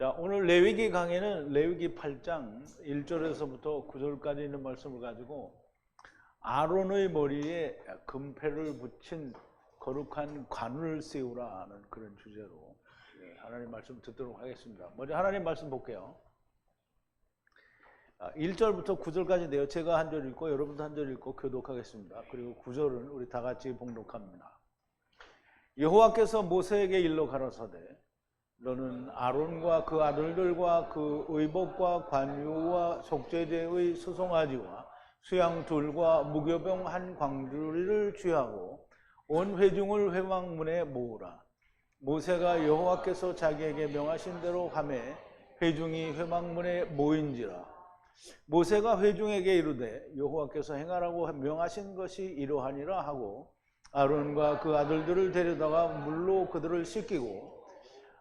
자, 오늘 레위기 강의는 레위기 8장 1절에서부터 9절까지 있는 말씀을 가지고 아론의 머리에 금패를 붙인 거룩한 관을 세우라 하는 그런 주제로 하나님 말씀 듣도록 하겠습니다. 먼저 하나님 말씀 볼게요. 1절부터 9절까지인데요. 제가 한 절 읽고 여러분도 한 절 읽고 교독하겠습니다. 그리고 9절은 우리 다 같이 봉독합니다. 여호와께서 모세에게 일러 가라사대 너는 아론과 그 아들들과 그 의복과 관유와 속죄제의 수송아지와 수양둘과 무교병 한 광주리를 취하고 온 회중을 회막문에 모으라. 모세가 여호와께서 자기에게 명하신 대로 하매 회중이 회막문에 모인지라. 모세가 회중에게 이르되 여호와께서 행하라고 명하신 것이 이러하니라 하고 아론과 그 아들들을 데려다가 물로 그들을 씻기고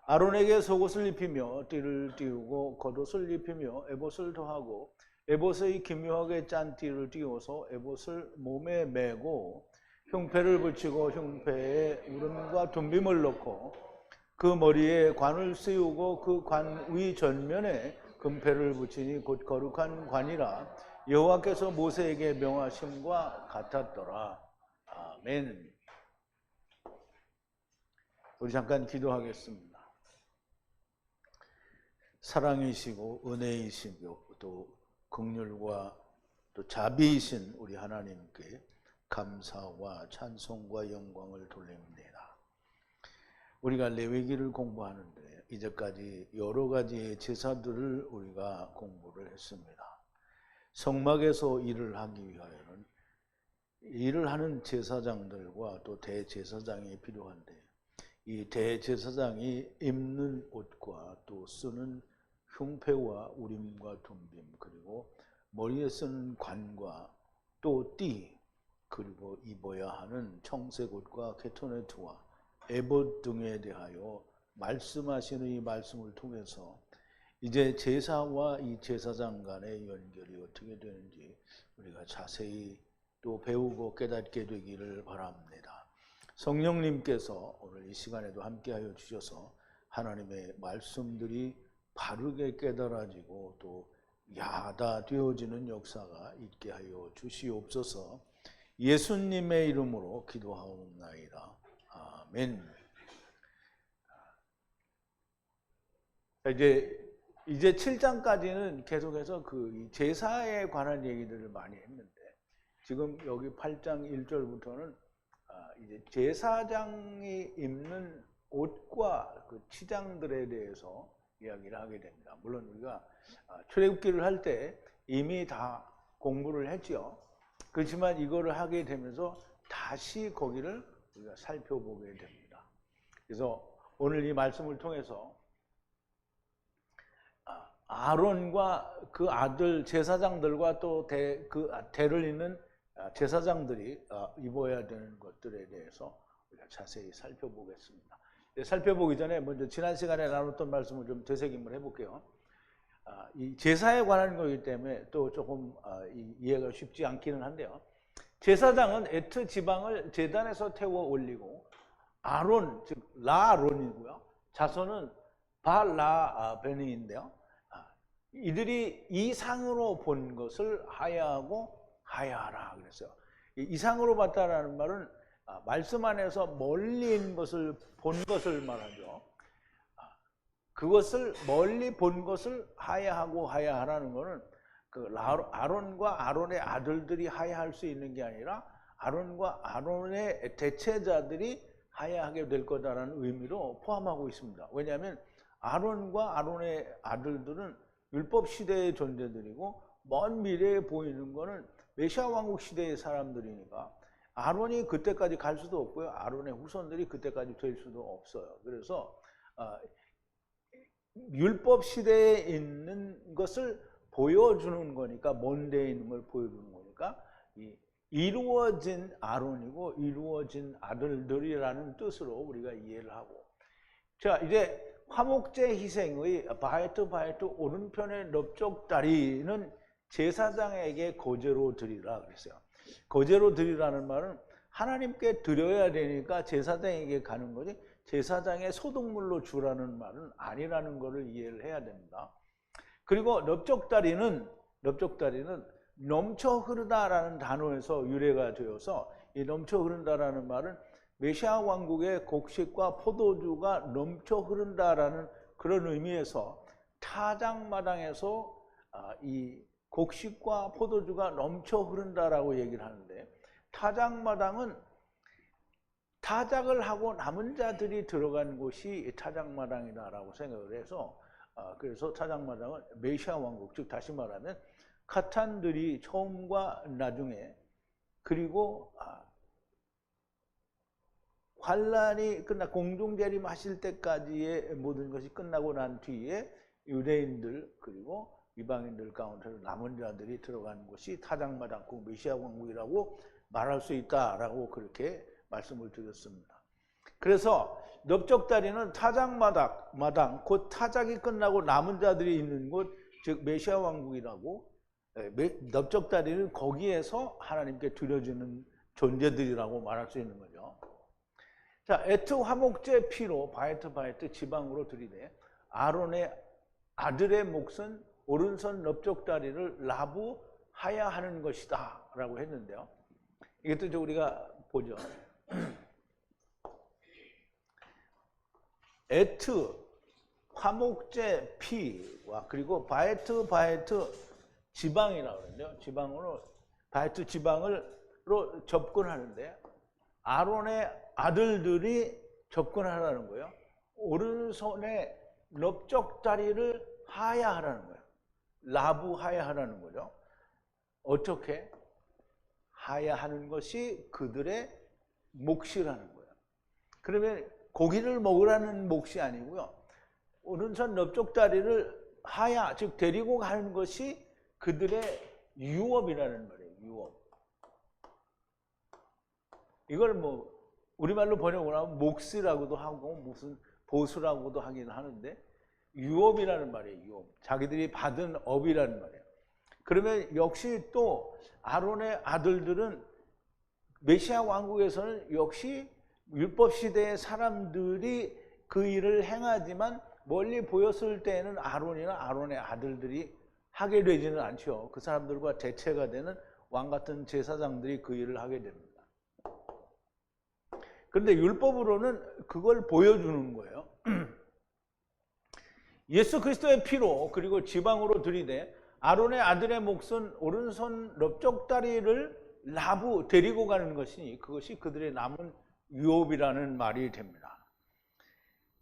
아론에게 속옷을 입히며 띠를 띄우고 겉옷을 입히며 에봇을 더하고 에봇의 기묘하게 짠 띠를 띄워서 에봇을 몸에 매고 흉패를 붙이고 흉패에 우름과 둠빔을 넣고 그 머리에 관을 씌우고 그 관 위 전면에 금패를 붙이니 곧 거룩한 관이라 여호와께서 모세에게 명하심과 같았더라. 아멘. 우리 잠깐 기도하겠습니다. 사랑이시고 은혜이시고 또 긍휼과 또 자비이신 우리 하나님께 감사와 찬송과 영광을 돌립니다. 우리가 레위기를 공부하는데 이제까지 여러 가지의 제사들을 우리가 공부를 했습니다. 성막에서 일을 하기 위하여는 일을 하는 제사장들과 또 대제사장이 필요한데 이 대제사장이 입는 옷과 또 쓰는 흉패와 우림과 둠빔 그리고 머리에 쓰는 관과 또 띠 그리고 입어야 하는 청색 옷과 케토네트와 에봇 등에 대하여 말씀하시는 이 말씀을 통해서 이제 제사와 이 제사장 간의 연결이 어떻게 되는지 우리가 자세히 또 배우고 깨닫게 되기를 바랍니다. 성령님께서 오늘 이 시간에도 함께하여 주셔서 하나님의 말씀들이 바르게 깨달아지고 또 야다되어지는 역사가 있게 하여 주시옵소서. 예수님의 이름으로 기도하옵나이다. 아멘. 이제 7장까지는 계속해서 그 제사에 관한 얘기들을 많이 했는데 지금 여기 8장 1절부터는 이제 제사장이 입는 옷과 그 치장들에 대해서 이야기를 하게 됩니다. 물론 우리가 출애굽기를 할 때 이미 다 공부를 했죠. 그렇지만 이거를 하게 되면서 다시 거기를 우리가 살펴보게 됩니다. 그래서 오늘 이 말씀을 통해서 아론과 그 아들 제사장들과 또 그 대를 잇는 제사장들이 입어야 되는 것들에 대해서 우리가 자세히 살펴보겠습니다. 살펴보기 전에 먼저 지난 시간에 나눴던 말씀을 좀 되새김을 해볼게요. 이 제사에 관한 거기 때문에 또 조금 이해가 쉽지 않기는 한데요. 제사장은 에트 지방을 제단에서 태워 올리고 아론, 즉 라아론이고요. 자손은 발라베니인데요. 이들이 이상으로 본 것을 하야하고 하야하라 그랬어요. 이상으로 봤다라는 말은 말씀 안에서 멀리 있는 것을 본 것을 말하죠. 그것을 멀리 본 것을 하야하고 하야하라는 것은 그 아론과 아론의 아들들이 하야할 수 있는 게 아니라 아론과 아론의 대체자들이 하야하게 될 거다라는 의미로 포함하고 있습니다. 왜냐하면 아론과 아론의 아들들은 율법 시대의 존재들이고 먼 미래에 보이는 것은 메시아 왕국 시대의 사람들이니까 아론이 그때까지 갈 수도 없고요. 아론의 후손들이 그때까지 될 수도 없어요. 그래서 율법 시대에 있는 것을 보여주는 거니까 먼 데에 있는 걸 보여주는 거니까 이루어진 아론이고 이루어진 아들들이라는 뜻으로 우리가 이해를 하고 자 이제 화목제 희생의 바에트 오른편의 넓적 다리는 제사장에게 거제로 드리라 그랬어요. 거제로 드리라는 말은 하나님께 드려야 되니까 제사장에게 가는 거지 제사장의 소득물로 주라는 말은 아니라는 것을 이해를 해야 됩니다. 그리고 넓적다리는 넘쳐 흐르다라는 단어에서 유래가 되어서 이 넘쳐 흐른다라는 말은 메시아 왕국의 곡식과 포도주가 넘쳐 흐른다라는 그런 의미에서 타작마당에서 이 곡식과 포도주가 넘쳐 흐른다라고 얘기를 하는데, 타작마당은 타작을 하고 남은 자들이 들어간 곳이 타작마당이다라고 생각을 해서, 그래서 타작마당은 메시아 왕국, 즉 다시 말하면 카탄들이 처음과 나중에, 그리고 환란이 끝나 공중재림 하실 때까지의 모든 것이 끝나고 난 뒤에 유대인들 그리고 이방인들 가운데서 남은 자들이 들어간 곳이 타작마당, 그 메시아 왕국이라고 말할 수 있다라고 그렇게 말씀을 드렸습니다. 그래서 넓적다리는 타작마당, 곧 타작이 끝나고 남은 자들이 있는 곳, 즉 메시아 왕국이라고, 넓적다리는 거기에서 하나님께 드려지는 존재들이라고 말할 수 있는 거죠. 자, 에트 화목제 피로 바에트 지방으로 들이대 아론의 아들의 몫은 오른손 넓적다리를 나부하야 하는 것이다 라고 했는데요. 이것도 우리가 보죠. 에트 화목제 피와 그리고 바에트 지방이라고 그러는데요. 지방으로 바에트 지방으로 접근하는데, 아론의 아들들이 접근하라는 거예요. 오른손에 넓적다리를 하야 하라는 거예요. 나부하야 하라는 거죠. 어떻게? 하야 하는 것이 그들의 몫이라는 거예요. 그러면 고기를 먹으라는 몫이 아니고요. 오른손 넓적다리를 하야, 즉 데리고 가는 것이 그들의 유업이라는 말이에요. 유업. 이걸 뭐 우리말로 번역을 하면 몫이라고도 하고 무슨 보수라고도 하긴 하는데, 유업이라는 말이에요. 유업. 자기들이 받은 업이라는 말이에요. 그러면 역시 또 아론의 아들들은 메시아 왕국에서는 역시 율법 시대의 사람들이 그 일을 행하지만 멀리 보였을 때에는 아론이나 아론의 아들들이 하게 되지는 않죠. 그 사람들과 대체가 되는 왕 같은 제사장들이 그 일을 하게 됩니다. 그런데 율법으로는 그걸 보여주는 거예요. 예수 그리스도의 피로 그리고 지방으로 들이대 아론의 아들의 몫은 오른손 넓적다리를 데리고 가는 것이니 그것이 그들의 남은 유업이라는 말이 됩니다.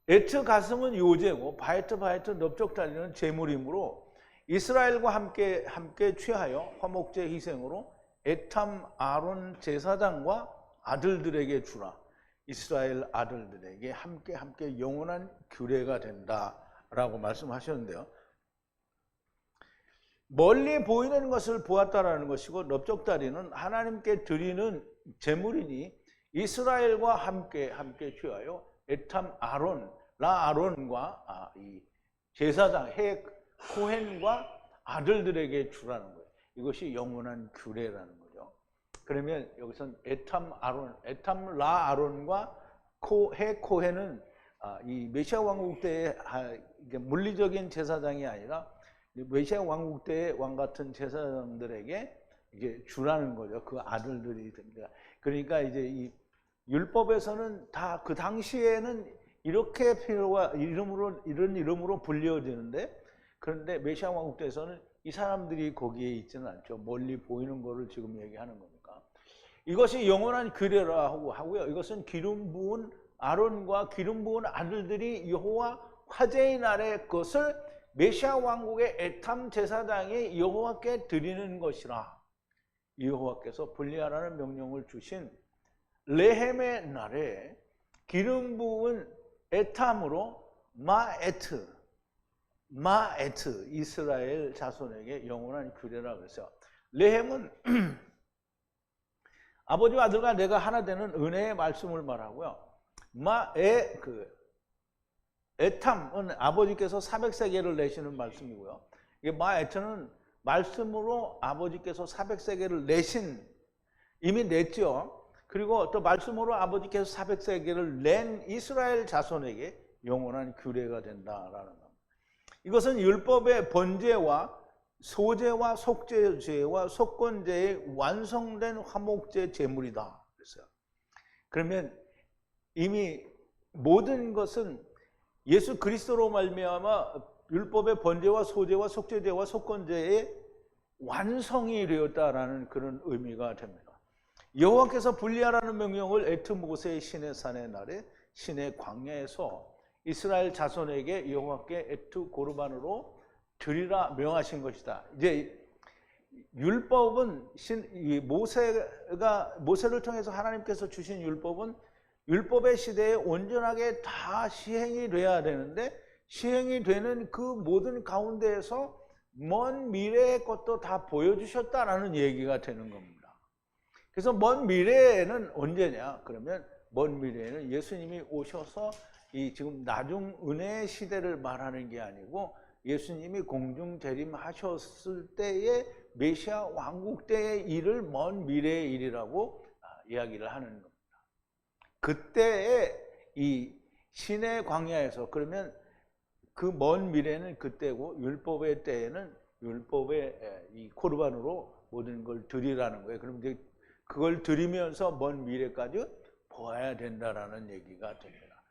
에트 가슴은 요제고 바에트 넓적다리는 제물이므로 이스라엘과 함께 취하여 화목제 희생으로 에탐 아론 제사장과 아들들에게 주라. 이스라엘 아들들에게 함께 영원한 규례가 된다라고 말씀하셨는데요. 멀리 보이는 것을 보았다라는 것이고, 넓적다리는 하나님께 드리는 제물이니 이스라엘과 함께 취하여 에탐 아론과 이 제사장 코헨과 아들들에게 주라는 거예요. 이것이 영원한 규례라는 거죠. 그러면 여기서는 에탐 아론과 코헨은 이 메시아 왕국 때의 물리적인 제사장이 아니라 메시아 왕국 때의 왕 같은 제사장들에게 이제 주라는 거죠. 그 아들들이 됩니다. 그러니까 이제 이 율법에서는 다 그 당시에는 이렇게 이런 이름으로 불려지는데, 그런데 메시아 왕국 때에서는 이 사람들이 거기에 있지는 않죠. 멀리 보이는 거를 지금 얘기하는 거니까. 이것이 영원한 규례라고 하고요. 이것은 기름 부은 아론과 기름 부은 아들들이 여호와 화제의 날의 것을 메시아 왕국의 에탐 제사장이 여호와께 드리는 것이라. 여호와께서 분리하라는 명령을 주신 레헴의 날에 기름 부은 에탐으로 마에트 이스라엘 자손에게 영원한 규례라 그랬어요. 레헴은 아버지와 아들과 내가 하나 되는 은혜의 말씀을 말하고요. 에탐은 아버지께서 400세겔을 내시는 말씀이고요. 이게 마에트는 말씀으로 아버지께서 400세겔을 이미 냈죠. 그리고 또 말씀으로 아버지께서 400세계를 낸 이스라엘 자손에게 영원한 규례가 된다라는 겁니다. 이것은 율법의 번제와 소제와 속죄제와 속건제의 완성된 화목제 제물이다 그랬어요. 그러면 이미 모든 것은 예수 그리스도로 말미암아 율법의 번제와 소제와 속죄제와 속건제의 완성이 되었다라는 그런 의미가 됩니다. 여호와께서 분리하라는 명령을 에트 모세의 시내 산의 날에 시내 광야에서 이스라엘 자손에게 여호와께 에트 고르반으로 드리라 명하신 것이다. 이제 율법은 모세를 통해서 하나님께서 주신 율법은 율법의 시대에 온전하게 다 시행이 돼야 되는데 시행이 되는 그 모든 가운데에서 먼 미래의 것도 다 보여주셨다라는 얘기가 되는 겁니다. 그래서 먼 미래에는 언제냐? 그러면 먼 미래에는 예수님이 오셔서 이 지금 나중 은혜의 시대를 말하는 게 아니고 예수님이 공중 재림하셨을 때의 메시아 왕국 때의 일을 먼 미래의 일이라고 이야기를 하는 겁니다. 그때의 이 시내 광야에서 그러면 그 먼 미래는 그때고 율법의 때에는 율법의 이 코르반으로 모든 걸 드리라는 거예요. 그럼 이제 그걸 드리면서 먼 미래까지 보아야 된다라는 얘기가 됩니다.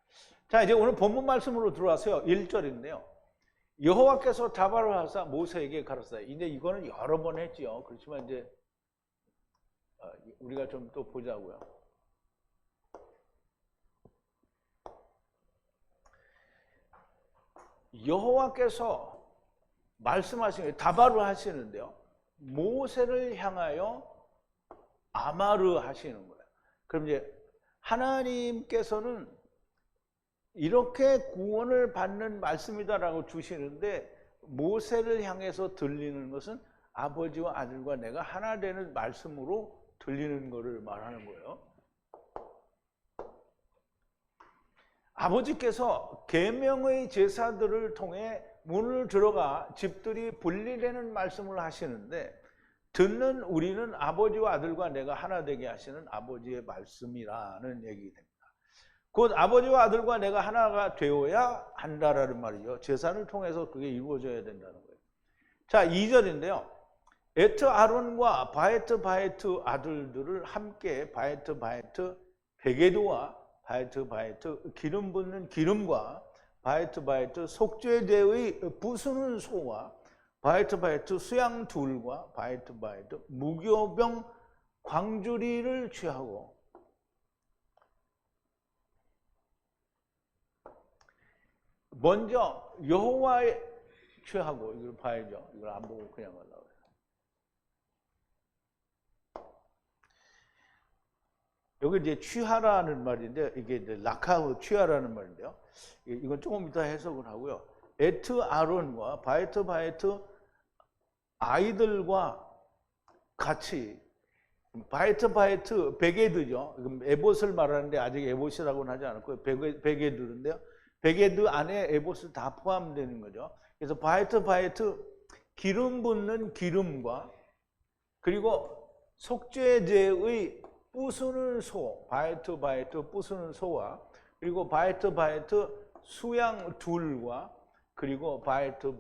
자, 이제 오늘 본문 말씀으로 들어와서요. 1절인데요. 여호와께서 다발을 하사 모세에게 가르치사. 이제 이거는 여러 번 했지요. 그렇지만 이제 우리가 좀 또 보자고요. 여호와께서 말씀하신 게 다발을 하시는데요. 모세를 향하여 아마르 하시는 거예요. 그럼 이제 하나님께서는 이렇게 구원을 받는 말씀이다라고 주시는데 모세를 향해서 들리는 것은 아버지와 아들과 내가 하나 되는 말씀으로 들리는 것을 말하는 거예요. 아버지께서 계명의 제사들을 통해 문을 들어가 집들이 분리되는 말씀을 하시는데 듣는 우리는 아버지와 아들과 내가 하나 되게 하시는 아버지의 말씀이라는 얘기입니다. 곧 아버지와 아들과 내가 하나가 되어야 한다라는 말이죠. 제사를 통해서 그게 이루어져야 된다는 거예요. 자, 2절인데요. 에트 아론과 바에트 아들들을 함께 바에트 베게드와 바에트 기름 붓는 기름과 바에트 속죄제의 부수는 소와 바에트 수양 둘과 바에트 무교병 광주리를 취하고 먼저 여호와의 취하고 이걸 봐야죠. 이걸 안 보고 그냥 가려고 해요. 여기 이제 취하라는 말인데 이게 이제 락하고 취하라는 말인데요. 이건 조금 이따 해석을 하고요. 에트 아론과 바에트 아이들과 같이 바에트 베게드죠. 에봇을 말하는데 아직 에봇이라고는 하지 않았고요. 베게드인데요. 베게드 안에 에봇을 다 포함되는 거죠. 그래서 바에트 기름 붓는 기름과 그리고 속죄제의 부수는 소, 바에트 부수는 소와 그리고 바에트 수양 둘과 그리고 바에트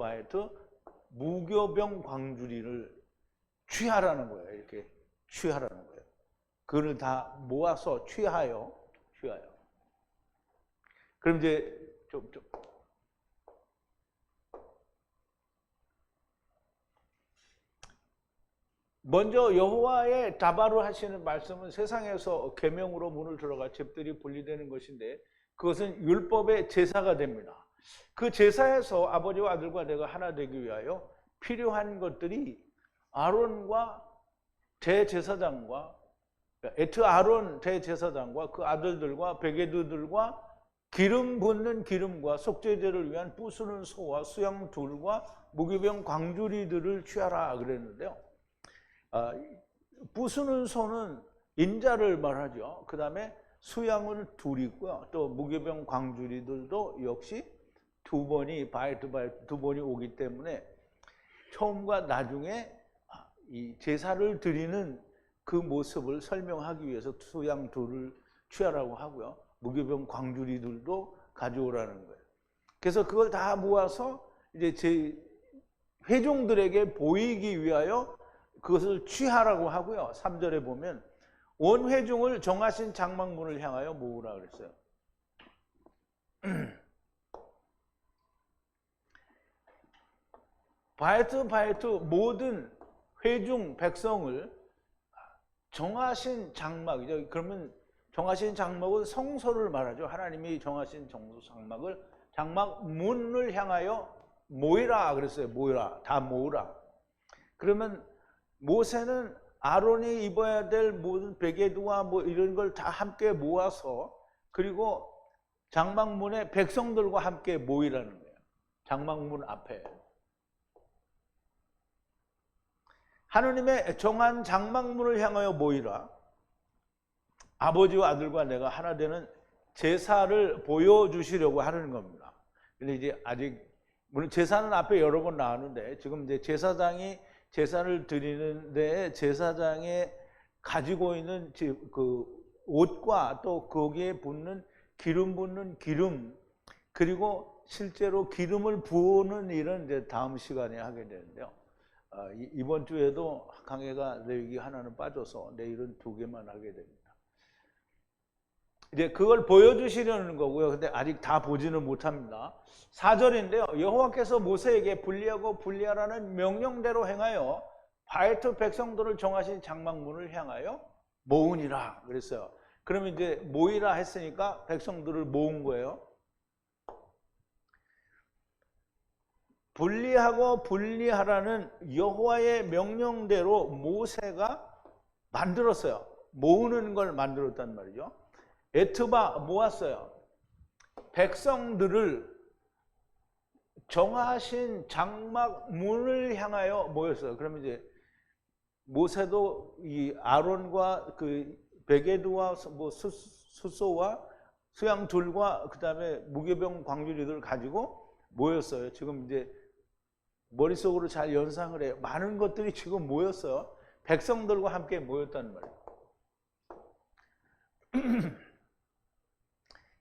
무교병 광주리를 취하라는 거예요. 이렇게 취하라는 거예요. 그걸 다 모아서 취하여. 그럼 이제 먼저 여호와의 다바로 하시는 말씀은 세상에서 계명으로 문을 들어가 집들이 분리되는 것인데 그것은 율법의 제사가 됩니다. 그 제사에서 아버지와 아들과 내가 하나 되기 위하여 필요한 것들이 아론과 대제사장과 에트 아론 대제사장과 그 아들들과 베게드들과 기름 붓는 기름과 속죄제를 위한 부수는 소와 수양 둘과 무교병 광주리들을 취하라 그랬는데요. 부수는 소는 인자를 말하죠. 그 다음에 수양은 둘이고요. 또 무교병 광주리들도 역시 두 번이 두 번이 오기 때문에 처음과 나중에 이 제사를 드리는 그 모습을 설명하기 위해서 수양 둘을 취하라고 하고요. 무교병 광주리들도 가져오라는 거예요. 그래서 그걸 다 모아서 이제 제 회중들에게 보이기 위하여 그것을 취하라고 하고요. 3절에 보면 온 회중을 정하신 장막문을 향하여 모으라 그랬어요. 바에트 모든 회중 백성을 정하신 장막이죠. 그러면 정하신 장막은 성소를 말하죠. 하나님이 정하신 장막을 장막문을 향하여 모이라 그랬어요. 모이라, 다 모으라. 그러면 모세는 아론이 입어야 될 모든 베개두와 뭐 이런 걸 다 함께 모아서 그리고 장막문에 백성들과 함께 모이라는 거예요. 장막문 앞에. 하느님의 정한 장막문을 향하여 모이라. 아버지와 아들과 내가 하나 되는 제사를 보여주시려고 하는 겁니다. 근데 이제 아직 물론 제사는 앞에 여러 번 나왔는데 지금 이제 제사장이 제사를 드리는데 제사장에 가지고 있는 그 옷과 또 거기에 붓는 기름 그리고 실제로 기름을 부으는 일은 이제 다음 시간에 하게 되는데요. 이번 주에도 강해가 레위기 하나는 빠져서 내일은 2개만 하게 됩니다. 이제 그걸 보여주시려는 거고요. 근데 아직 다 보지는 못합니다. 4절인데요. 여호와께서 모세에게 분리하고 분리하라는 명령대로 행하여 바에트 백성들을 정하신 장막문을 향하여 모으니라 그랬어요. 그러면 이제 모이라 했으니까 백성들을 모은 거예요. 분리하고 분리하라는 여호와의 명령대로 모세가 만들었어요. 모으는 걸 만들었단 말이죠. 에트바 모았어요. 백성들을 정하신 장막문을 향하여 모였어요. 그러면 이제 모세도 이 아론과 그 베게드와 뭐 숫소와 수양둘과 그다음에 무교병 광주리들을 가지고 모였어요. 지금 이제 머릿속으로 잘 연상을 해요. 많은 것들이 지금 모였어요. 백성들과 함께 모였다는 말이에요.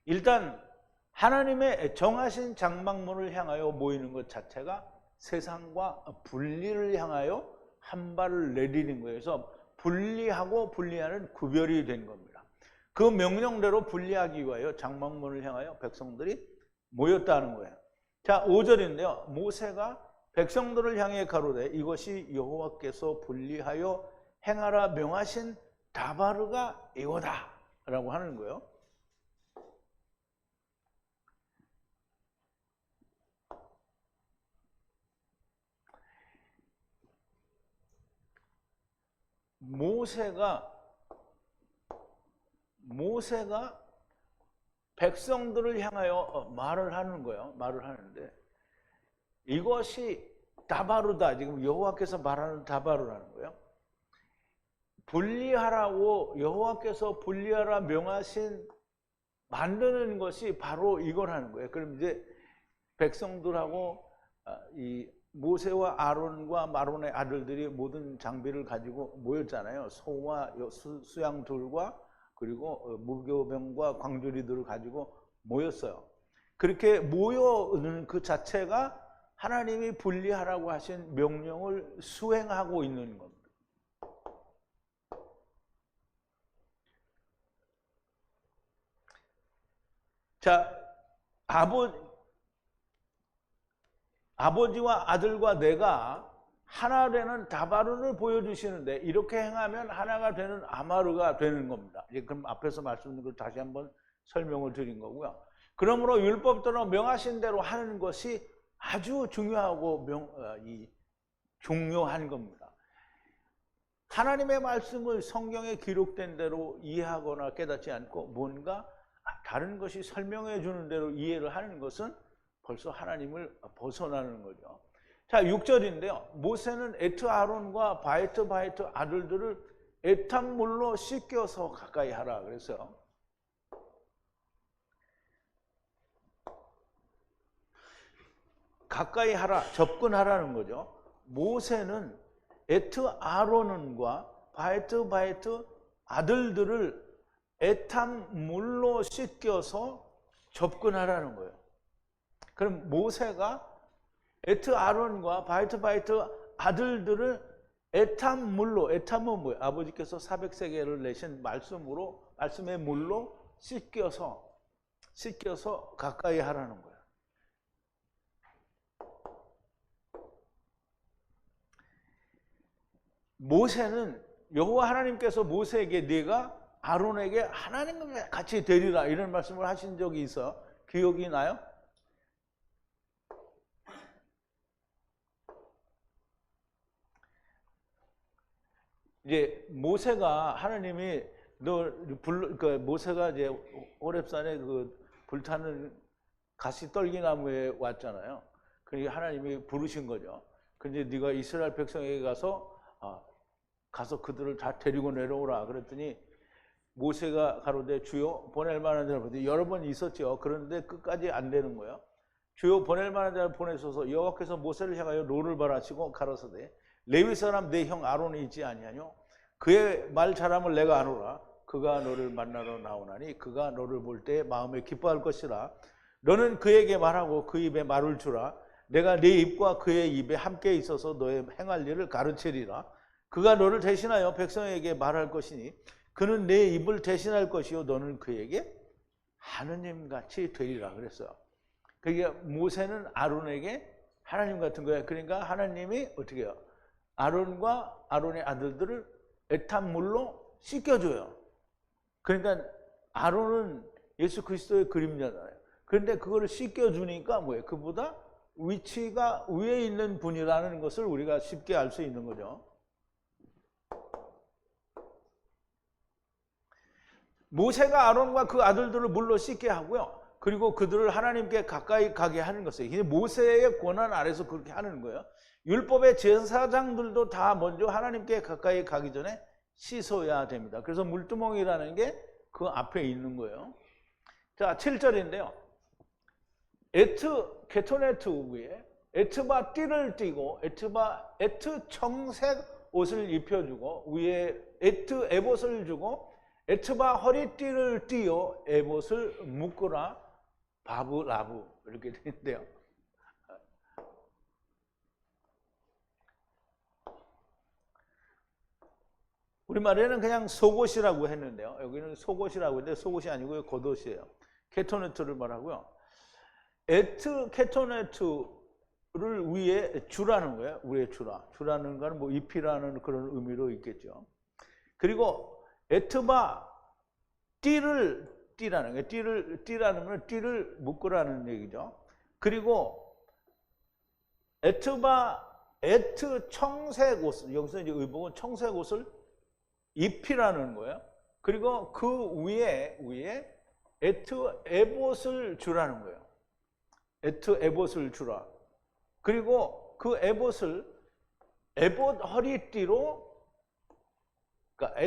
일단 하나님의 정하신 장막문을 향하여 모이는 것 자체가 세상과 분리를 향하여 한 발을 내디딘 거예요. 그래서 분리하고 분리하는 구별이 된 겁니다. 그 명령대로 분리하기 위하여 장막문을 향하여 백성들이 모였다는 거예요. 자, 5절인데요. 모세가 백성들을 향해 가로되 이것이 여호와께서 분리하여 행하라 명하신 다바르가 이거다 라고 하는 거예요. 모세가 백성들을 향하여 말을 하는 거예요. 말을 하는데 이것이 다바르다. 지금 여호와께서 말하는 다바르라는 거예요. 분리하라고 여호와께서 분리하라 명하신 만드는 것이 바로 이거라는 거예요. 그럼 이제 백성들하고 이 모세와 아론과 마론의 아들들이 모든 장비를 가지고 모였잖아요. 소와 수양들과 그리고 무교병과 광주리들을 가지고 모였어요. 그렇게 모여는 그 자체가 하나님이 분리하라고 하신 명령을 수행하고 있는 겁니다. 자, 아버지와 아들과 내가 하나 되는 다바르를 보여주시는데 이렇게 행하면 하나가 되는 아마르가 되는 겁니다. 이제 그럼 앞에서 말씀드린 걸 다시 한번 설명을 드린 거고요. 그러므로 율법대로 명하신 대로 하는 것이 아주 중요하고 중요한 겁니다. 하나님의 말씀을 성경에 기록된 대로 이해하거나 깨닫지 않고 뭔가 다른 것이 설명해 주는 대로 이해를 하는 것은 벌써 하나님을 벗어나는 거죠. 자, 6절인데요. 모세는 에트 아론과 바에트 아들들을 애탕물로 씻겨서 가까이 하라 그랬어요. 가까이 하라, 접근하라는 거죠. 모세는 에트 아론과 바이트 아들들을 에탐 물로 씻겨서 접근하라는 거예요. 그럼 모세가 에트 아론과 바이트 아들들을 에탐 물로, 에탐은 뭐예요? 아버지께서 400세겔을 내신 말씀의 물로 씻겨서 가까이 하라는 거예요. 모세는 여호와 하나님께서 모세에게 네가 아론에게 하나님과 같이 되리라 이런 말씀을 하신 적이 있어. 기억이 나요? 이제 모세가 하나님이 모세가 이제 호렙산에 그 불타는 가시 떨기나무에 왔잖아요. 그러니까 하나님이 부르신 거죠. 근데 네가 이스라엘 백성에게 가서 그들을 다 데리고 내려오라 그랬더니 모세가 가로되 주여 보낼 만한 자를 여러 번 있었죠. 그런데 끝까지 안 되는 거예요. 주여 보낼 만한 자를 보내소서. 여호와께서 모세를 향하여 노를 바라시고 가로사대 레위 사람 내 형 아론이 있지 아니하뇨? 그의 말 잘함을 내가 아노라. 그가 너를 만나러 나오나니 그가 너를 볼 때 마음에 기뻐할 것이라. 너는 그에게 말하고 그 입에 말을 주라. 내가 네 입과 그의 입에 함께 있어서 너의 행할 일을 가르치리라. 그가 너를 대신하여 백성에게 말할 것이니 그는 내 입을 대신할 것이요 너는 그에게 하느님같이 되리라 그랬어요. 그게 모세는 아론에게 하나님 같은 거예요. 그러니까 하나님이 어떻게 해요? 아론과 아론의 아들들을 에탄물로 씻겨줘요. 그러니까 아론은 예수 그리스도의 그림자잖아요. 그런데 그거를 씻겨주니까 뭐예요? 그보다 위치가 위에 있는 분이라는 것을 우리가 쉽게 알 수 있는 거죠. 모세가 아론과 그 아들들을 물로 씻게 하고요. 그리고 그들을 하나님께 가까이 가게 하는 것이에요. 이게 모세의 권한 아래서 그렇게 하는 거예요. 율법의 제사장들도 다 먼저 하나님께 가까이 가기 전에 씻어야 됩니다. 그래서 물두멍이라는 게 그 앞에 있는 거예요. 자, 7절인데요. 케토네트 위에 에트바 띠를 띠고 에트 청색 옷을 입혀주고 위에 에트 에봇을 주고 에트바 허리띠를 띠어 에봇을 묶으라 바브 라브 이렇게 되는데요. 우리말에는 그냥 속옷이라고 했는데요. 여기는 속옷이라고 했는데 속옷이 아니고요. 겉옷이에요. 케토네트를 말하고요. 케토네트를 위에 주라는 거예요. 위에 주라는 거는 뭐 입히라는 그런 의미로 있겠죠. 그리고 에트바 띠를 띠라는 거예요. 띠라는 건 띠를 묶으라는 얘기죠. 그리고 에트 청색 옷을 여기서 이제 의복은 청색 옷을 입히라는 거예요. 그리고 그 위에 에트 에봇을 주라는 거예요. 에트 에봇을 주라. 그리고 그 에봇을 에봇 허리띠로 그러니까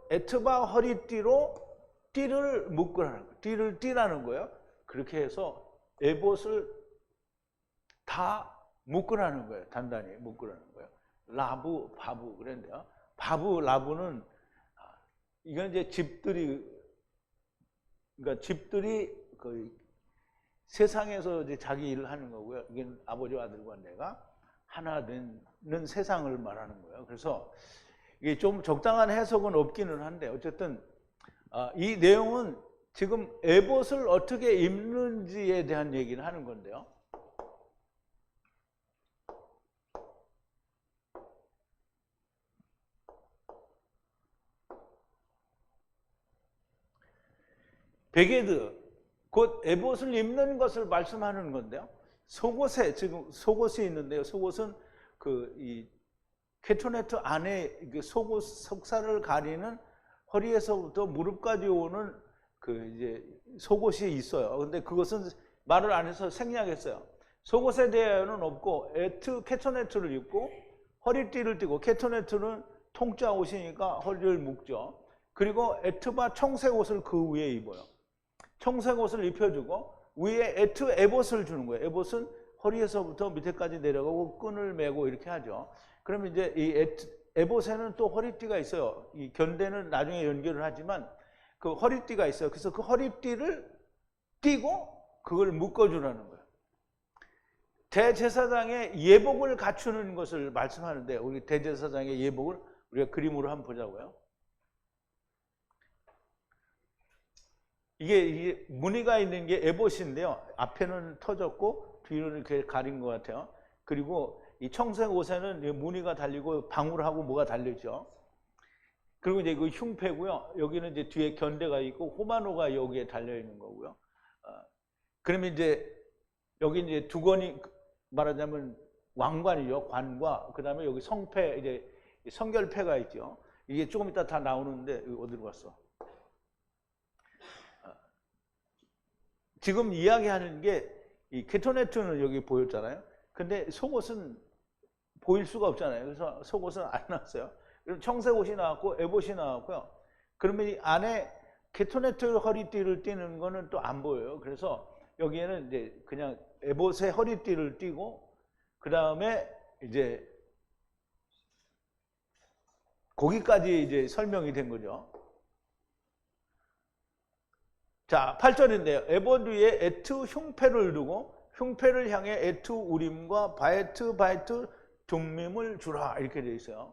에트바 허리띠로 띠를 묶으라는 거예요. 띠를 띠라는 거예요. 그렇게 해서 에봇을 다 묶으라는 거예요. 단단히 묶으라는 거예요. 라부, 바부 그랬는데요. 바부, 라부는 이건 이제 집들이 그 세상에서 이제 자기 일을 하는 거고요. 이건 아버지와 아들과 내가 하나 되는 세상을 말하는 거예요. 그래서 이게 좀 적당한 해석은 없기는 한데 어쨌든 이 내용은 지금 에봇을 어떻게 입는지에 대한 얘기를 하는 건데요. 베게드, 곧 에봇을 입는 것을 말씀하는 건데요. 속옷에 지금 속옷이 있는데요. 속옷은 이 케토네트 안에 속옷 속살을 가리는 허리에서부터 무릎까지 오는 이제 속옷이 있어요. 근데 그것은 말을 안 해서 생략했어요. 속옷에 대해서는 없고 케토네트를 입고 허리띠를 띠고 케토네트는 통짜 옷이니까 허리를 묶죠. 그리고 에트바 청색 옷을 그 위에 입어요. 청색 옷을 입혀주고 위에 에봇을 주는 거예요. 에봇은 허리에서부터 밑에까지 내려가고 끈을 매고 이렇게 하죠. 그러면 이제 이 에봇에는 또 허리띠가 있어요. 이 견대는 나중에 연결을 하지만 그 허리띠가 있어요. 그래서 그 허리띠를 띠고 그걸 묶어주라는 거예요. 대제사장의 예복을 갖추는 것을 말씀하는데, 우리 대제사장의 예복을 우리가 그림으로 한번 보자고요. 이게 무늬가 있는 게 에봇인데요. 앞에는 터졌고 뒤로는 이렇게 가린 것 같아요. 그리고 이 청색 옷에는 무늬가 달리고 방울하고 뭐가 달리죠. 그리고 이제 그 흉패고요. 여기는 이제 뒤에 견대가 있고 호마노가 여기에 달려 있는 거고요. 그러면 이제 여기 이제 두건이 말하자면 왕관이죠. 관과 그다음에 여기 성패, 이제 성결패가 있죠. 이게 조금 이따 다 나오는데 어디로 갔어? 지금 이야기하는 게 이 케토네트는 여기 보였잖아요. 근데 속옷은 보일 수가 없잖아요. 그래서 속옷은 안 나왔어요. 그럼 청색 옷이 나왔고 에봇이 나왔고요. 그러면 이 안에 케토네트 허리띠를 띠는 거는 또 안 보여요. 그래서 여기에는 이제 그냥 에봇의 허리띠를 띠고 그 다음에 이제 거기까지 이제 설명이 된 거죠. 자, 8절인데요. 에봇 위에 에트 흉패를 두고 흉패를 향해 에트 우림과 바이트 둠밈을 주라, 이렇게 되어 있어요.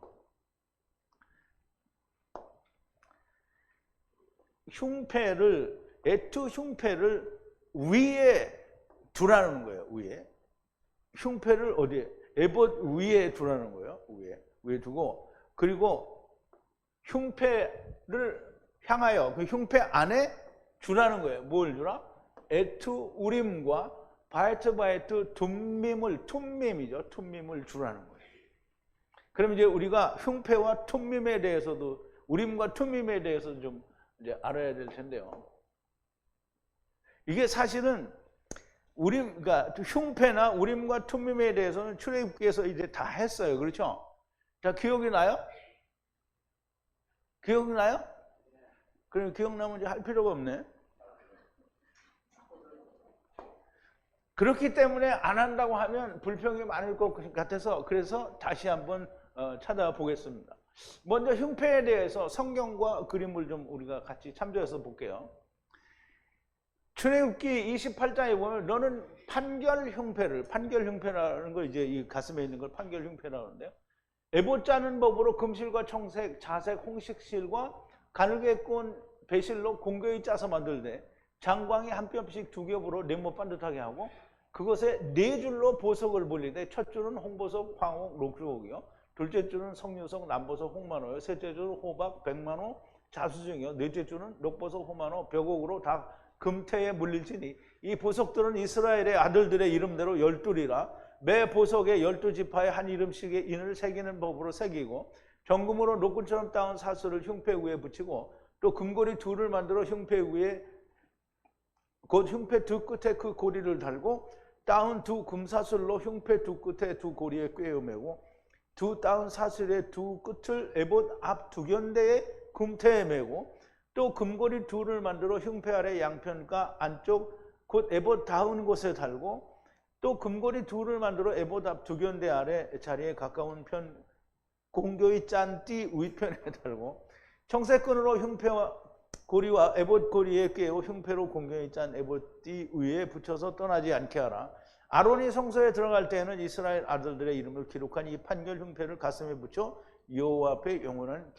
에트 흉패를 위에 두라는 거예요. 흉패를 어디에? 에봇 위에 두라는 거예요. 위에 두고, 그리고 흉패를 향하여 그 흉패 안에 주라는 거예요. 뭘 주라? 에트 우림과 바이트 둠밈을, 툼밈을 주라는 거예요. 그럼 이제 우리가 흉패와 툼밈에 대해서도, 우림과 툼밈에 대해서 좀 이제 알아야 될 텐데요. 이게 사실은 그러니까 흉패나 우림과 툼밈에 대해서는 출애굽기에서 이제 다 했어요. 그렇죠? 자, 기억이 나요? 기억이 나요? 그럼 기억나면 이제 할 필요가 없네. 그렇기 때문에 안 한다고 하면 불평이 많을 것 같아서, 그래서 다시 한번 찾아보겠습니다. 먼저 흉패에 대해서 성경과 그림을 좀 우리가 같이 참조해서 볼게요. 출애굽기 28장에 보면 너는 판결흉패라는 거, 이제 이 가슴에 있는 걸 판결흉패라고 하는데요. 에봇 짜는 법으로 금실과 청색, 자색, 홍식실과 가늘게 꼰 배실로 공교히 짜서 만들되 장광이 한 뼘씩 두 겹으로 네모 반듯하게 하고 그것에 네 줄로 보석을 벌리되 첫 줄은 홍보석, 황옥, 녹주옥이요. 둘째 줄은 석류석, 남보석, 홍만호요. 셋째 줄은 호박, 백만호, 자수정이요. 넷째 줄은 녹보석, 호만호, 벽옥으로 다 금태에 물릴지니 이 보석들은 이스라엘의 아들들의 이름대로 12이라 매 보석에 12지파의 한 이름씩의 인을 새기는 법으로 새기고 정금으로 노끈처럼 따온 사슬을 흉패 위에 붙이고 또 금고리 둘을 만들어 흉패 위에 곧 흉패 두 끝에 그 고리를 달고 따온 두 금사슬로 흉패 두 끝에 두 고리에 꿰어 매고 두 따온 사슬의 두 끝을 에봇 앞 두 견대에 금태에 매고 또 금고리 둘을 만들어 흉패 아래 양편과 안쪽 곧 에봇 닿은 곳에 달고 또 금고리 둘을 만들어 에봇 앞 두 견대 아래 자리에 가까운 편 공교히 짠 띠 위편에 달고 청색끈으로 흉패와 고리와 에봇 고리에 꿰어 흉패로 공교히 짠 에봇 띠 위에 붙여서 떠나지 않게 하라. 아론이 성소에 들어갈 때에는 이스라엘 아들들의 이름을 기록한 이 판결 흉패를 가슴에 붙여 여호와 앞에 영원한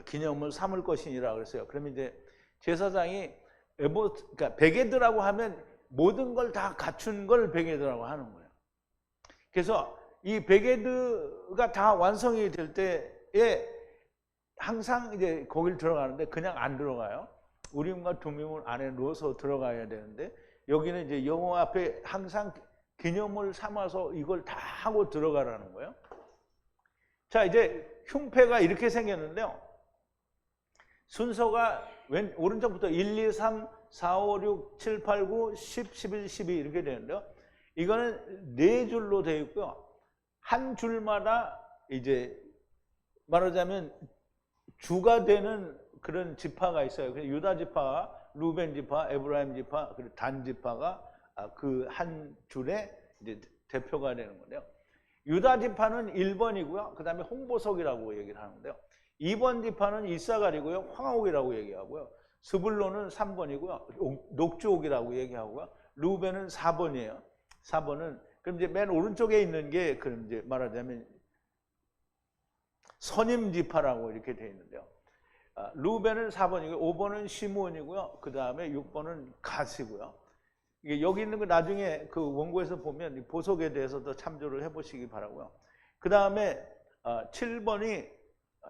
기념을 삼을 것이니라 그랬어요. 그러면 이제 제사장이 그러니까 베게드라고 하면 모든 걸 다 갖춘 걸 베게드라고 하는 거예요. 그래서 이 베게드가 다 완성이 될 때에 항상 이제 거길 들어가는데 그냥 안 들어가요. 우림과 둠밈을 안에 넣어서 들어가야 되는데 여기는 이제 여호와 앞에 항상 기념을 삼아서 이걸 다 하고 들어가라는 거예요. 자, 이제 흉패가 이렇게 생겼는데요. 순서가 오른쪽부터 1, 2, 3, 4, 5, 6, 7, 8, 9, 10, 11, 12 이렇게 되는데요. 이거는 네 줄로 되어 있고요. 한 줄마다 이제 말하자면 주가 되는 그런 지파가 있어요. 유다 지파, 루벤 지파, 에브라임 지파, 그리고 단 지파가 그 한 줄에 이제 대표가 되는 건데요. 유다 지파는 1번이고요. 그 다음에 홍보석이라고 얘기를 하는데요. 2번 지파는 이사갈이고요. 황옥이라고 얘기하고요. 스불론은 3번이고요. 녹주옥이라고 얘기하고요. 루벤은 4번이에요. 4번은 그럼 이제 맨 오른쪽에 있는 게 그럼 이제 말하자면 선임 지파라고 이렇게 되어 있는데요. 루벤은 4번이고요. 5번은 시므온이고요. 그 다음에 6번은 갓이고요. 이게 여기 있는 거 나중에 그 원고에서 보면 보석에 대해서도 참조를 해보시기 바라고요. 그 다음에 7번이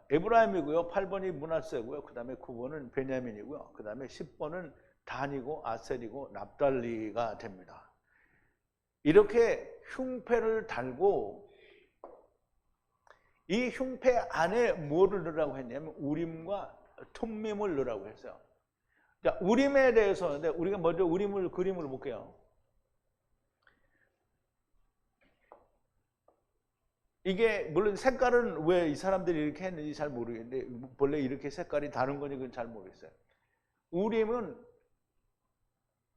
에브라임이고요. 8번이 므낫세고요. 그 다음에 9번은 베냐민이고요. 그 다음에 10번은 단이고 아셀이고 납달리가 됩니다. 이렇게 흉패를 달고 이 흉패 안에 뭐를 넣으라고 했냐면 우림과 툼밈을 넣으라고 했어요. 자, 우림에 대해서는 우리가 먼저 우림을 그림을 볼게요. 이게 물론 색깔은 왜 이 사람들이 이렇게 했는지 잘 모르겠는데 원래 이렇게 색깔이 다른 건지 그건 잘 모르겠어요. 우림은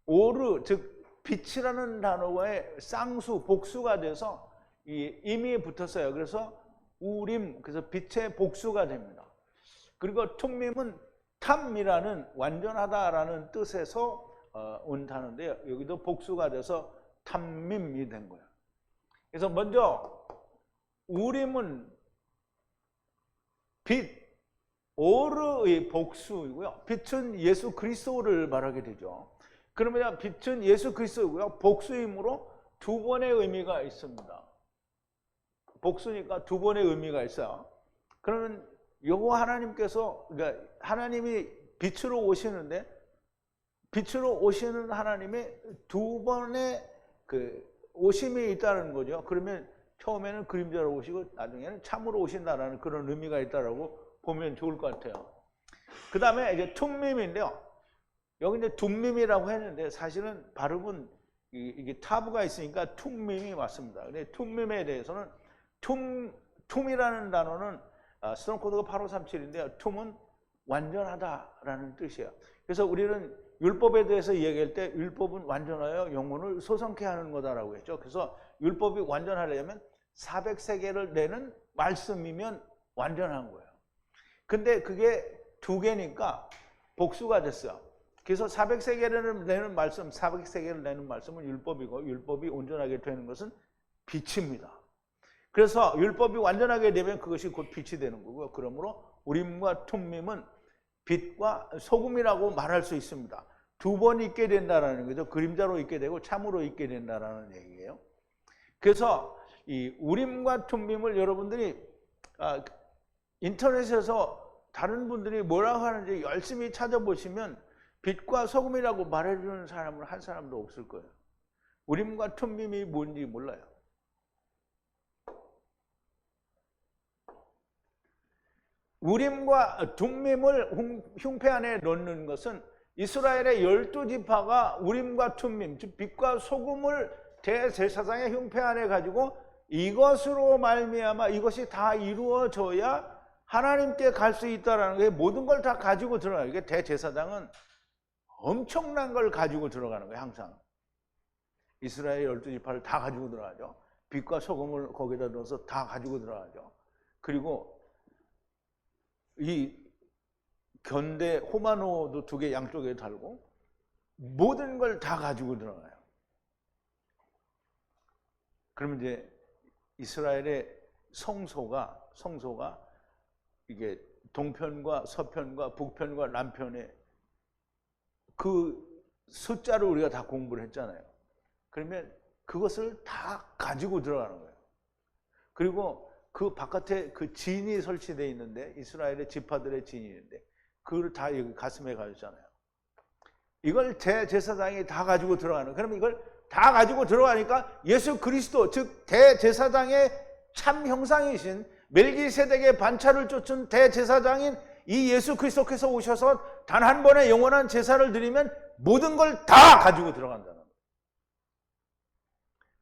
오르 즉 빛이라는 단어의 쌍수 복수가 돼서 임이 붙었어요. 그래서 우림 그래서 빛의 복수가 됩니다. 그리고 툼밈은 탐이라는 완전하다라는 뜻에서 온 단어인데요. 여기도 복수가 돼서 탐밈이 된 거예요. 그래서 먼저 우림은 빛, 오르의 복수이고요. 빛은 예수 그리스도를 말하게 되죠. 그러면 빛은 예수 그리스도이고요. 복수이므로 두 번의 의미가 있습니다. 복수니까 두 번의 의미가 있어요. 그러면 여호와 하나님께서 그러니까 하나님이 빛으로 오시는데 빛으로 오시는 하나님이 두 번의 그 오심이 있다는 거죠. 그러면 처음에는 그림자로 오시고 나중에는 참으로 오신다라는 그런 의미가 있다라고 보면 좋을 것 같아요. 그 다음에 이제 툼밈인데요. 여기 이제 둠밈이라고 했는데 사실은 발음은 이게 타부가 있으니까 툼밈이 맞습니다. 근데 툼밈에 대해서는 툼이라는 단어는 스톤 코드가 8537인데요. 툼은 완전하다라는 뜻이에요. 그래서 우리는 율법에 대해서 이야기할 때 율법은 완전하여 영혼을 소성케 하는 거다라고 했죠. 그래서 율법이 완전하려면 400세겔을 내는 말씀이면 완전한 거예요. 근데 그게 두 개니까 복수가 됐어요. 그래서 400세겔을 내는 말씀, 400세겔을 내는 말씀은 율법이고 율법이 온전하게 되는 것은 빛입니다. 그래서 율법이 완전하게 되면 그것이 곧 빛이 되는 거고요. 그러므로 우림과 툼밈은 빛과 소금이라고 말할 수 있습니다. 두 번 있게 된다라는 거죠. 그림자로 있게 되고 참으로 있게 된다라는 얘기예요. 그래서 이 우림과 툼밈을 여러분들이 인터넷에서 다른 분들이 뭐라고 하는지 열심히 찾아보시면 빛과 소금이라고 말해주는 사람은 한 사람도 없을 거예요. 우림과 툼밈이 뭔지 몰라요. 우림과 둠밈을 흉패 안에 넣는 것은 이스라엘의 12지파가 우림과 툼밈, 즉 빛과 소금을 대제사장의 흉패 안에 가지고 이것으로 말미암아 이것이 다 이루어져야 하나님께 갈 수 있다라는 게 모든 걸 다 가지고 들어가요. 이게 대제사장은 엄청난 걸 가지고 들어가는 거예요. 항상 이스라엘 12지파를 다 가지고 들어가죠. 빛과 소금을 거기다 넣어서 다 가지고 들어가죠. 그리고 이 견대 호마노도 두 개 양쪽에 달고 모든 걸 다 가지고 들어가요. 그러면 이제 이스라엘의 성소가 이게 동편과 서편과 북편과 남편에 그 숫자를 우리가 다 공부를 했잖아요. 그러면 그것을 다 가지고 들어가는 거예요. 그리고 그 바깥에 그 진이 설치되어 있는데 이스라엘의 지파들의 진이 있는데 그걸 다 여기 가슴에 가졌잖아요. 이걸 대제사장이 다 가지고 들어가는. 그러면 이걸 다 가지고 들어가니까 예수 그리스도 즉 대제사장의 참 형상이신 멜기세덱의 반차를 쫓은 대제사장인 이 예수 그리스도께서 오셔서 단 한 번의 영원한 제사를 드리면 모든 걸 다 가지고 들어간다는 거예요.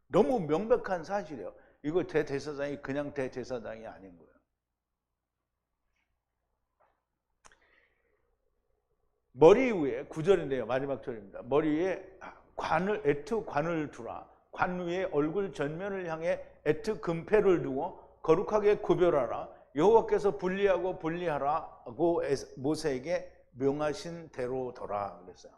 너무 명백한 사실이에요. 이거 대제사장이 그냥 대제사장이 아닌 거예요. 머리 위에 9절인데요. 마지막 절입니다. 머리 위에 관을 두라. 관 위에 얼굴 전면을 향해 에트 금패를 두고 거룩하게 구별하라. 여호와께서 분리하고 분리하라고 모세에게 명하신 대로더라 그랬어요.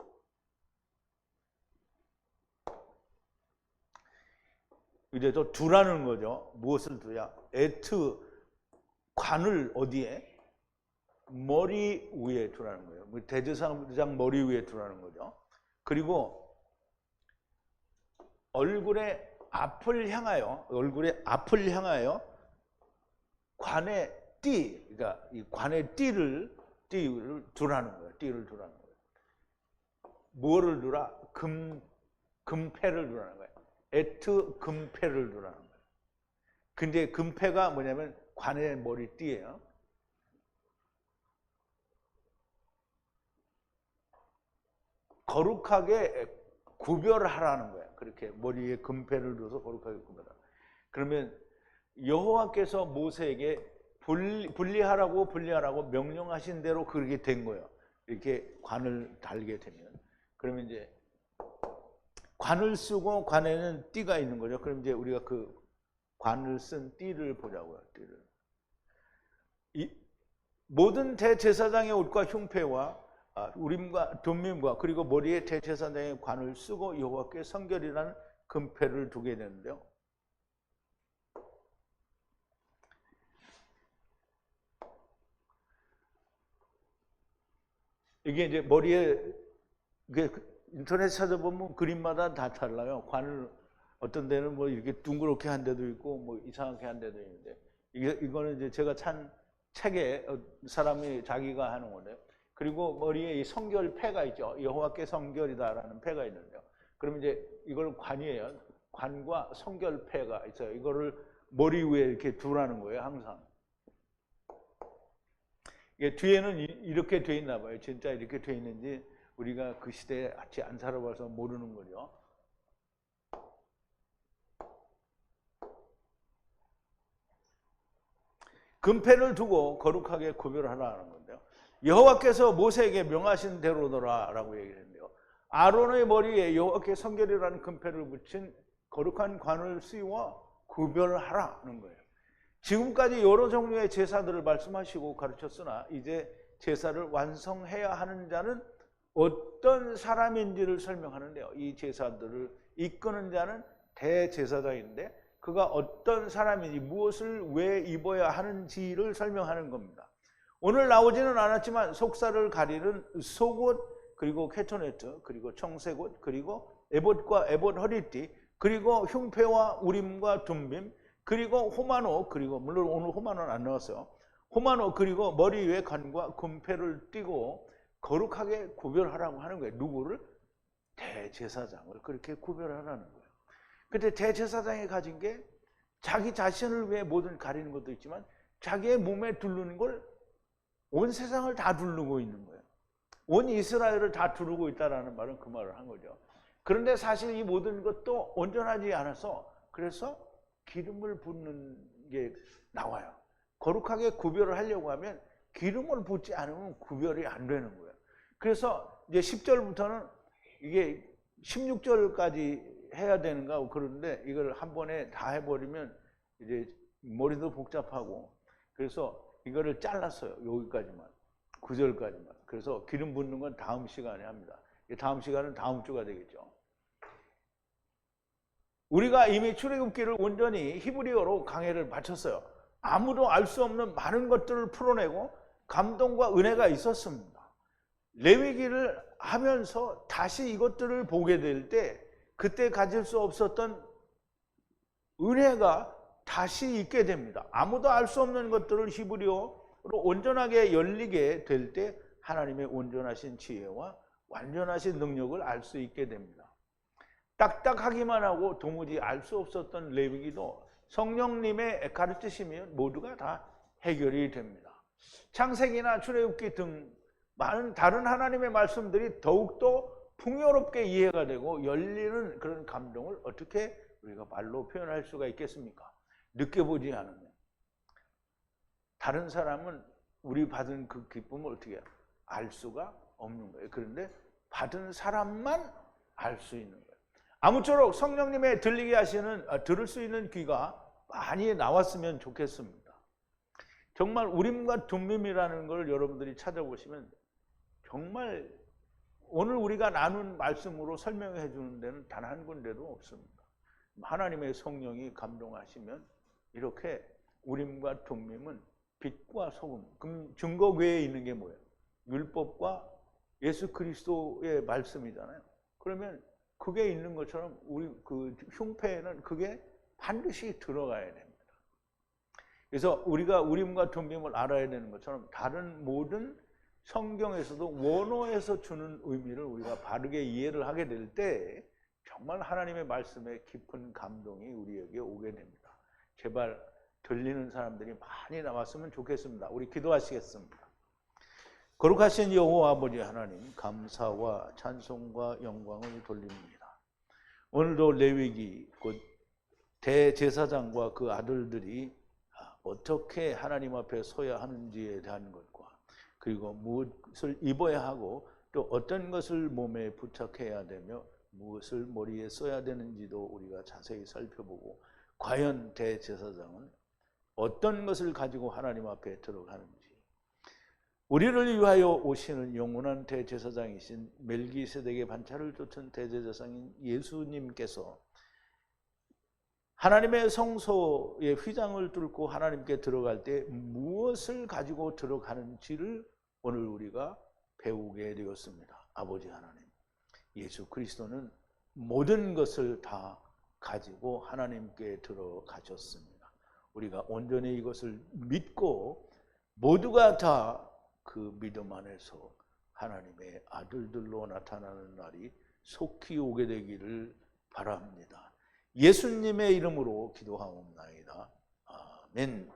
이제 또 두라는 거죠. 무엇을 두냐? 에트 관을 어디에? 머리 위에 두라는 거예요. 대제사장 머리 위에 두라는 거죠. 그리고 얼굴의 앞을 향하여 관의 띠, 그러니까 이 관의 띠를 두라는 거예요. 띠를 두라는 거예요. 뭐를 두라? 금패를 두라는 거예요. 에트 금패를 두라는 거예요. 근데 금패가 뭐냐면 관의 머리띠예요. 거룩하게 구별하라는 거예요. 그렇게 머리에 금패를 둬서 거룩하게 구별하라. 그러면 여호와께서 모세에게 분리하라고 명령하신 대로 그렇게 된 거예요. 이렇게 관을 달게 되면. 그러면 이제 관을 쓰고 관에는 띠가 있는 거죠. 그럼 이제 우리가 그 관을 쓴 띠를 보자고요. 띠를. 이 모든 대제사장의 옷과 흉패와 우림과 둠밈과 그리고 머리에 대제사장의 관을 쓰고 여호와께 성결이라는 금패를 두게 되는데요. 이게 이제 머리에 인터넷 찾아보면 그림마다 다 달라요. 관을 어떤 데는 뭐 이렇게 둥그렇게 한 데도 있고 뭐 이상하게 한 데도 있는데 이거는 이제 제가 찬 책에 사람이 자기가 하는 건데요. 그리고 머리에 이 성결패가 있죠. 여호와께 성결이다라는 패가 있는데요. 그러면 이제 이걸 관이에요. 관과 성결패가 있어요. 이거를 머리 위에 이렇게 두라는 거예요. 항상. 이게 뒤에는 이렇게 돼 있나 봐요. 진짜 이렇게 돼 있는지 우리가 그 시대에 같이 안 살아봐서 모르는 거죠. 금패를 두고 거룩하게 구별하라는 건데요. 여호와께서 모세에게 명하신 대로더라라고 얘기를 했는데요. 아론의 머리에 여호와께 성결이라는 금패를 붙인 거룩한 관을 씌워 구별하라는 거예요. 지금까지 여러 종류의 제사들을 말씀하시고 가르쳤으나 이제 제사를 완성해야 하는 자는 어떤 사람인지를 설명하는데요. 이 제사들을 이끄는 자는 대제사장인데 그가 어떤 사람인지 무엇을 왜 입어야 하는지를 설명하는 겁니다. 오늘 나오지는 않았지만 속살을 가리는 속옷, 그리고 캐터네트, 그리고 청색옷, 그리고 에봇과 에봇 허리띠, 그리고 흉패와 우림과 둠빔, 그리고 호마노, 그리고 물론 오늘 호마노는 안 나왔어요. 호마노, 그리고 머리 위에 관과 금패를 띠고 거룩하게 구별하라고 하는 거예요. 누구를? 대제사장을 그렇게 구별하라는 거예요. 근데 대제사장이 가진 게 자기 자신을 위해 뭐든 가리는 것도 있지만 자기의 몸에 두르는 걸 온 세상을 다 두르고 있는 거예요. 온 이스라엘을 다 두르고 있다는 말은 그 말을 한 거죠. 그런데 사실 이 모든 것도 온전하지 않아서 그래서 기름을 붓는 게 나와요. 거룩하게 구별을 하려고 하면 기름을 붓지 않으면 구별이 안 되는 거예요. 그래서 이제 10절부터는 이게 16절까지 해야 되는가 그러는데 이걸 한 번에 다 해버리면 이제 머리도 복잡하고 그래서 이거를 잘랐어요. 여기까지만. 9절까지만. 그래서 기름 붓는 건 다음 시간에 합니다. 다음 시간은 다음 주가 되겠죠. 우리가 이미 출애굽기를 온전히 히브리어로 강해를 마쳤어요. 아무도 알 수 없는 많은 것들을 풀어내고 감동과 은혜가 있었습니다. 레위기를 하면서 다시 이것들을 보게 될 때 그때 가질 수 없었던 은혜가 다시 있게 됩니다. 아무도 알 수 없는 것들을 히브리어로 온전하게 열리게 될 때 하나님의 온전하신 지혜와 완전하신 능력을 알 수 있게 됩니다. 딱딱하기만 하고 도무지 알 수 없었던 레위기도 성령님의 가르치시면 모두가 다 해결이 됩니다. 창세기나 출애굽기 등 많은 다른 하나님의 말씀들이 더욱더 풍요롭게 이해가 되고 열리는 그런 감동을 어떻게 우리가 말로 표현할 수가 있겠습니까? 느껴보지 않으면. 다른 사람은 우리 받은 그 기쁨을 어떻게 알 수가 없는 거예요. 그런데 받은 사람만 알 수 있는 거예요. 아무쪼록 성령님의 들리게 하시는 들을 수 있는 귀가 많이 나왔으면 좋겠습니다. 정말 우림과 둠밈이라는 걸 여러분들이 찾아보시면 정말 오늘 우리가 나눈 말씀으로 설명해 주는 데는 단 한 군데도 없습니다. 하나님의 성령이 감동하시면 이렇게 우림과 둠밈은 빛과 소금, 그럼 증거 외에 있는 게 뭐예요? 율법과 예수 그리스도의 말씀이잖아요. 그러면 그게 있는 것처럼 우리 그 흉패에는 그게 반드시 들어가야 됩니다. 그래서 우리가 우림과 둠밈을 알아야 되는 것처럼 다른 모든 성경에서도 원어에서 주는 의미를 우리가 바르게 이해를 하게 될 때 정말 하나님의 말씀에 깊은 감동이 우리에게 오게 됩니다. 제발 들리는 사람들이 많이 나왔으면 좋겠습니다. 우리 기도하시겠습니다. 거룩하신 여호와 아버지 하나님, 감사와 찬송과 영광을 돌립니다. 오늘도 레위기 곧 대제사장과 그 아들들이 어떻게 하나님 앞에 서야 하는지에 대한 것과 그리고 무엇을 입어야 하고 또 어떤 것을 몸에 부착해야 되며 무엇을 머리에 써야 되는지도 우리가 자세히 살펴보고 과연 대제사장은 어떤 것을 가지고 하나님 앞에 들어가는지, 우리를 위하여 오시는 영원한 대제사장이신 멜기세덱의 반차를 쫓은 대제사장인 예수님께서 하나님의 성소의 휘장을 뚫고 하나님께 들어갈 때 무엇을 가지고 들어가는지를 오늘 우리가 배우게 되었습니다. 아버지 하나님, 예수 그리스도는 모든 것을 다 가지고 하나님께 들어가셨습니다. 우리가 온전히 이것을 믿고 모두가 다 그 믿음 안에서 하나님의 아들들로 나타나는 날이 속히 오게 되기를 바랍니다. 예수님의 이름으로 기도하옵나이다. 아멘.